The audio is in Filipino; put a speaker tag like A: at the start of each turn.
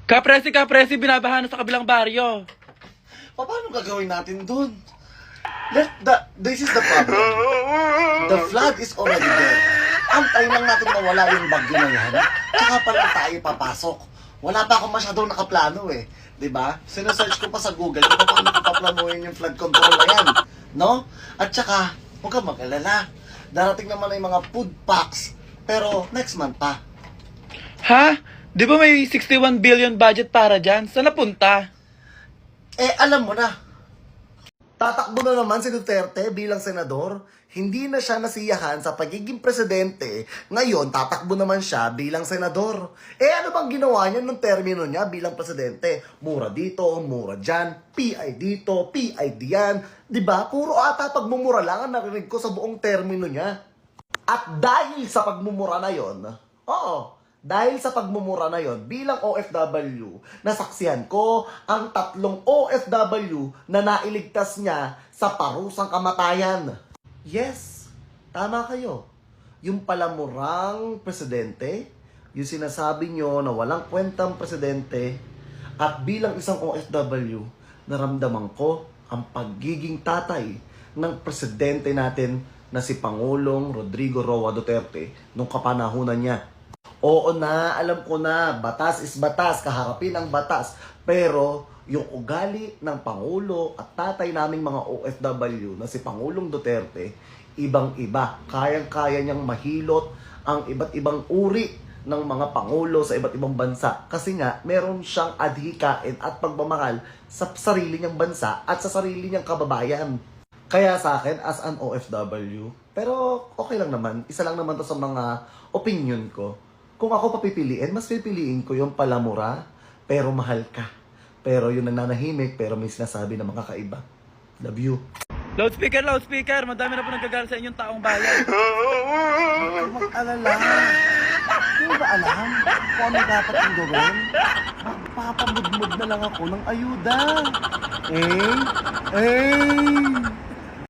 A: Kapresi, binabaha na sa kabilang baryo.
B: Paano gagawin natin dun? This is the problem. The flood is already there. Antayin lang natin mawala yung bagyo na yan. Tsaka pa lang tayo papasok. Wala pa akong masyadong nakaplano eh. Diba? Sinesearch ko pa sa Google kung paano ko paplanuhin yung flood control na yan. No? At tsaka, huwag kang mag-alala. Darating naman na yung mga food packs. Pero next month pa.
A: Ha? Di ba may 61 billion budget para dyan? Saan napunta?
B: Alam mo na. Tatakbo na naman si Duterte bilang senador. Hindi na siya nasiyahan sa pagiging presidente. Ngayon, tatakbo naman siya bilang senador. Ano bang ginawa niya nung termino niya bilang presidente? Mura dito, mura dyan, PI dito, PI diyan. Diba? Puro ata pagmumura lang ang narinig ko sa buong termino niya. At dahil sa pagmumura na yon, dahil sa pagmumura na yon, bilang OFW, nasaksihan ko ang 3 OFW na nailigtas niya sa parusang kamatayan. Yes, tama kayo. Yung palamurang presidente, yung sinasabi nyo na walang kwentang presidente, at bilang isang OFW, naramdaman ko ang pagiging tatay ng presidente natin na si Pangulong Rodrigo Roa Duterte nung kapanahunan niya. Oo na, alam ko na, batas is batas, kaharapin ang batas. Pero yung ugali ng Pangulo at tatay naming mga OFW na si Pangulong Duterte, ibang-iba. Kayang-kaya niyang mahilot ang iba't ibang uri ng mga Pangulo sa iba't ibang bansa. Kasi nga, meron siyang adhikain at pagmamahal sa sarili niyang bansa at sa sarili niyang kababayan. Kaya sa akin, as an OFW, pero okay lang naman, isa lang naman to sa mga opinion ko. Kung ako papipiliin, mas pipiliin ko yung palamura, pero mahal ka. Pero yung nananahimik, pero may sinasabi na mga kaiba. Love you.
A: Loudspeaker, madami na po nagkagalit sa inyong taong bayan.
B: Huwag kang mag-alala. Hindi mo ba alam kung ano dapat yung gawin? Magpapamudmud na lang ako ng ayuda.